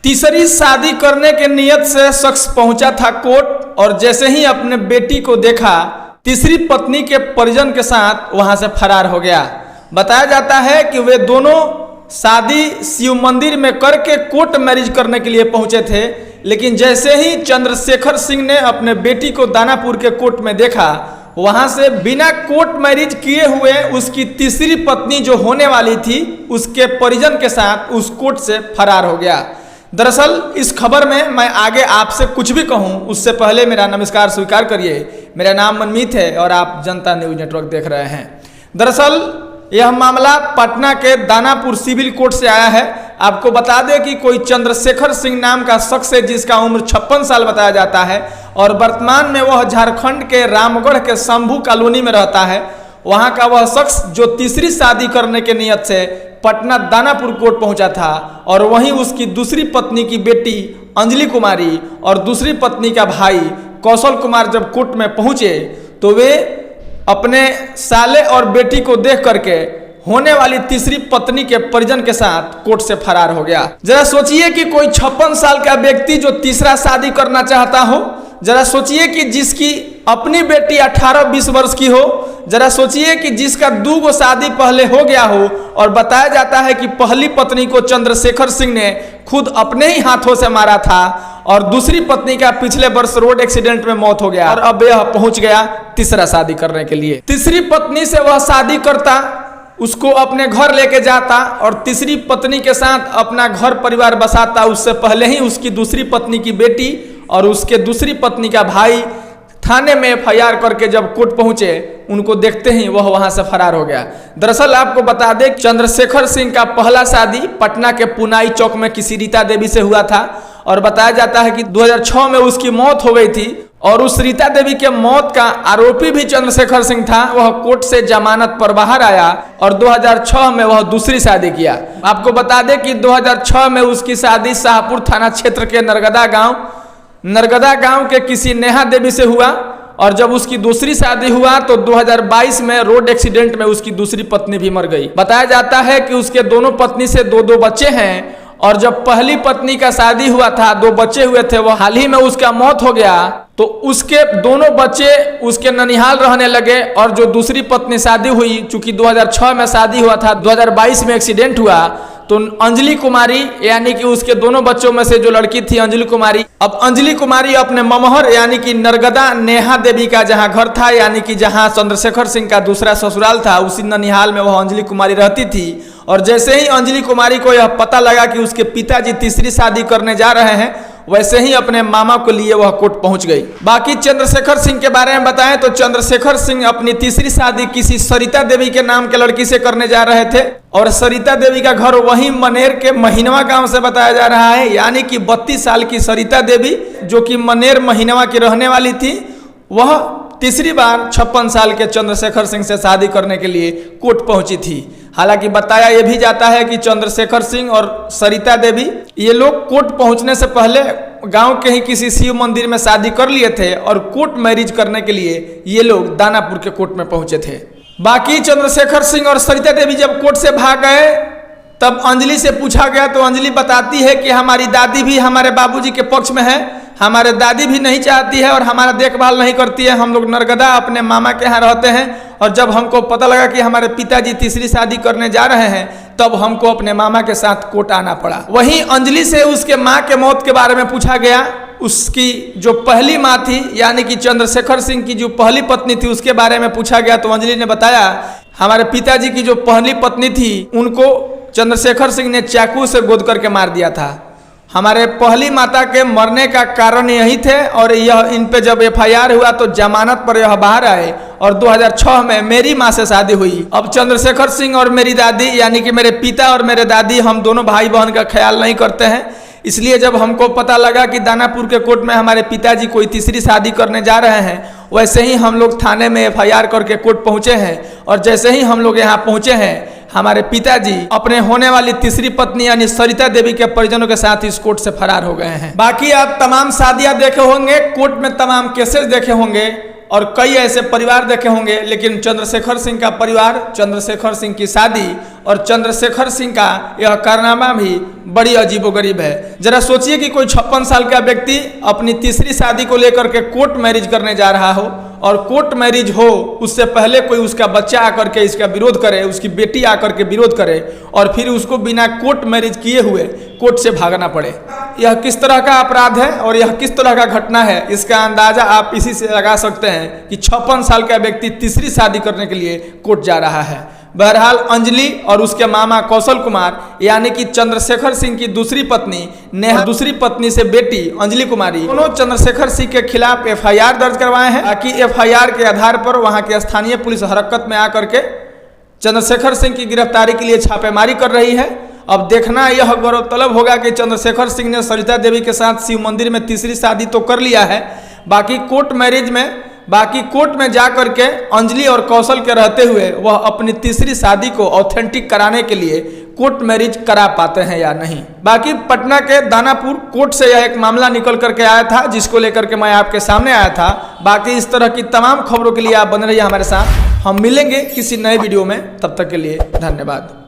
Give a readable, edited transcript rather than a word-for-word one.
तीसरी शादी करने के नियत से शख्स पहुंचा था कोर्ट और जैसे ही अपने बेटी को देखा तीसरी पत्नी के परिजन के साथ वहां से फरार हो गया। बताया जाता है कि वे दोनों शादी शिव मंदिर में करके कोर्ट मैरिज करने के लिए पहुंचे थे, लेकिन जैसे ही चंद्रशेखर सिंह ने अपने बेटी को दानापुर के कोर्ट में देखा, वहां से बिना कोर्ट मैरिज किए हुए उसकी तीसरी पत्नी जो होने वाली थी उसके परिजन के साथ उस कोर्ट से फरार हो गया। दरअसल इस खबर में मैं आगे आपसे कुछ भी कहूं उससे पहले मेरा नमस्कार स्वीकार करिए। मेरा नाम मनमीत है और आप जनता न्यूज नेटवर्क देख रहे हैं। दरअसल यह मामला पटना के दानापुर सिविल कोर्ट से आया है। आपको बता दें कि कोई चंद्रशेखर सिंह नाम का शख्स है जिसका उम्र 56 साल बताया जाता है और वर्तमान में वह झारखंड के रामगढ़ के शंभू कॉलोनी में रहता है। वहां का वह शख्स जो तीसरी शादी करने के नियत से पटना दानापुर कोर्ट पहुंचा था और वहीं उसकी दूसरी पत्नी की बेटी अंजलि कुमारी और दूसरी पत्नी का भाई कौशल कुमार जब कोर्ट में पहुंचे तो वे अपने साले और बेटी को देख करके होने वाली तीसरी पत्नी के परिजन के साथ कोर्ट से फरार हो गया। जरा सोचिए कि कोई 56 साल का व्यक्ति जो तीसरा शादी करना चाहता हो, जरा सोचिए कि जिसकी अपनी बेटी 18-20 वर्ष की हो, जरा सोचिए कि जिसका 2 शादी पहले हो गया हो और बताया जाता है कि पहली पत्नी को चंद्रशेखर सिंह ने खुद अपने ही हाथों से मारा था और दूसरी पत्नी का पिछले वर्ष रोड एक्सीडेंट में मौत हो गया और अब यह पहुंच गया तीसरा शादी करने के लिए। तीसरी पत्नी से वह शादी करता, उसको अपने घर लेके जाता और तीसरी पत्नी के साथ अपना घर परिवार बसाता। उससे पहले ही उसकी दूसरी पत्नी की बेटी और उसके दूसरी पत्नी का भाई थाने में FIR करके जब कोर्ट पहुंचे, उनको देखते ही वह वहां से फरार हो गया। दरअसल आपको बता दें चंद्रशेखर सिंह का पहला शादी पटना के पुनाई चौक में किसी रीता देवी से हुआ था और बताया जाता है कि 2006 में उसकी मौत हो गई थी और उस रीता देवी के मौत का आरोपी भी चंद्रशेखर सिंह था। वह कोर्ट से जमानत पर बाहर आया और 2006 में वह दूसरी शादी किया। आपको बता दें कि 2006 में उसकी शादी शाहपुर थाना क्षेत्र के नरगदा गांव के किसी नेहा देवी से हुआ और जब उसकी दूसरी शादी हुआ तो 2022 में रोड एक्सीडेंट में उसकी दूसरी पत्नी भी मर गई। बताया जाता है कि उसके दोनों पत्नी से 2 बच्चे हैं और जब पहली पत्नी का शादी हुआ था 2 बच्चे हुए थे, वो हाल ही में उसका मौत हो गया तो उसके दोनों बच्चे उसके ननिहाल रहने लगे और जो दूसरी पत्नी शादी हुई, चूंकि 2006 में शादी हुआ था, 2022 में एक्सीडेंट हुआ, तो अंजलि कुमारी यानी कि उसके दोनों बच्चों में से जो लड़की थी अंजलि कुमारी, अब अंजलि कुमारी अपने ममहर यानी कि नरगदा नेहा देवी का जहां घर था यानी कि जहां चंद्रशेखर सिंह का दूसरा ससुराल था, उसी ननिहाल में वह अंजलि कुमारी रहती थी। और जैसे ही अंजलि कुमारी को यह पता लगा कि उसके पिताजी तीसरी शादी करने जा रहे हैं, वैसे ही अपने मामा को लिए वह कोर्ट पहुंच गई। बाकी चंद्रशेखर सिंह के बारे में बताएं तो चंद्रशेखर सिंह अपनी तीसरी शादी किसी सरिता देवी के नाम के लड़की से करने जा रहे थे और सरिता देवी का घर वहीं मनेर के महीनवा गांव से बताया जा रहा है। यानी कि 32 साल की सरिता देवी जो कि मनेर महीनवा की रहने वाली थी, वह तीसरी बार 56 साल के चंद्रशेखर सिंह से शादी करने के लिए कोर्ट पहुंची थी। हालांकि बताया यह भी जाता है कि चंद्रशेखर सिंह और सरिता देवी ये लोग कोर्ट पहुंचने से पहले गांव के ही किसी शिव मंदिर में शादी कर लिए थे और कोर्ट मैरिज करने के लिए ये लोग दानापुर के कोर्ट में पहुंचे थे। बाकी चंद्रशेखर सिंह और सरिता देवी जब कोर्ट से भाग गए तब अंजलि से पूछा गया तो अंजलि बताती है कि हमारी दादी भी हमारे बाबूजी के पक्ष में है, हमारे दादी भी नहीं चाहती है और हमारा देखभाल नहीं करती है। हम लोग नरगदा अपने मामा के यहाँ रहते हैं और जब हमको पता लगा कि हमारे पिताजी तीसरी शादी करने जा रहे हैं तब हमको अपने मामा के साथ कोर्ट आना पड़ा। वहीं अंजलि से उसके माँ के मौत के बारे में पूछा गया। उसकी जो पहली माँ थी यानी कि चंद्रशेखर सिंह की जो पहली पत्नी थी उसके बारे में पूछा गया तो अंजलि ने बताया हमारे पिताजी की जो पहली पत्नी थी उनको चंद्रशेखर सिंह ने चाकू से गोद करके मार दिया था। हमारे पहली माता के मरने का कारण यही थे और यह इन पे जब FIR हुआ तो जमानत पर यह बाहर आए और 2006 में मेरी माँ से शादी हुई। अब चंद्रशेखर सिंह और मेरी दादी यानी कि मेरे पिता और मेरे दादी हम दोनों भाई बहन का ख्याल नहीं करते हैं, इसलिए जब हमको पता लगा कि दानापुर के कोर्ट में हमारे पिताजी कोई तीसरी शादी करने जा रहे हैं, वैसे ही हम लोग थाने में FIR करके कोर्ट पहुँचे हैं और जैसे ही हम लोग यहाँ पहुँचे हैं हमारे पिताजी अपने होने वाली तीसरी पत्नी यानी सरिता देवी के परिजनों के साथ इस कोर्ट से फरार हो गए हैं। बाकी आप तमाम शादियां देखे होंगे, कोर्ट में तमाम केसेस देखे होंगे और कई ऐसे परिवार देखे होंगे, लेकिन चंद्रशेखर सिंह का परिवार, चंद्रशेखर सिंह की शादी और चंद्रशेखर सिंह का यह कारनामा भी बड़ी अजीबोगरीब है। जरा सोचिए कि कोई 56 साल का व्यक्ति अपनी तीसरी शादी को लेकर के कोर्ट मैरिज करने जा रहा हो, और कोर्ट मैरिज हो उससे पहले कोई उसका बच्चा आकर के इसका विरोध करे, उसकी बेटी आकर के विरोध करे, और फिर उसको बिना कोर्ट मैरिज किए हुए कोर्ट से भागना पड़े। यह किस तरह का अपराध है और यह किस तरह का घटना है, इसका अंदाजा आप इसी से लगा सकते हैं कि 56 साल का व्यक्ति तीसरी शादी करने के लिए कोर्ट जा रहा है। बहरहाल अंजलि और उसके मामा कौशल कुमार यानी कि चंद्रशेखर सिंह की दूसरी पत्नी नेहा, दूसरी पत्नी से बेटी अंजलि कुमारी, दोनों चंद्रशेखर सिंह के खिलाफ एफआईआर दर्ज करवाए हैं, ताकि एफआईआर के आधार पर वहां के स्थानीय पुलिस हरकत में आकर के चंद्रशेखर सिंह की गिरफ्तारी के लिए छापेमारी कर रही है। अब देखना यह गौरतलब होगा कि चंद्रशेखर सिंह ने सरिता देवी के साथ शिव मंदिर में तीसरी शादी तो कर लिया है, बाकी कोर्ट में जा करके अंजलि और कौशल के रहते हुए वह अपनी तीसरी शादी को ऑथेंटिक कराने के लिए कोर्ट मैरिज करा पाते हैं या नहीं। बाकी पटना के दानापुर कोर्ट से यह एक मामला निकल करके आया था, जिसको लेकर के मैं आपके सामने आया था। बाकी इस तरह की तमाम खबरों के लिए आप बने रहिए हमारे साथ। हम मिलेंगे किसी नए वीडियो में, तब तक के लिए धन्यवाद।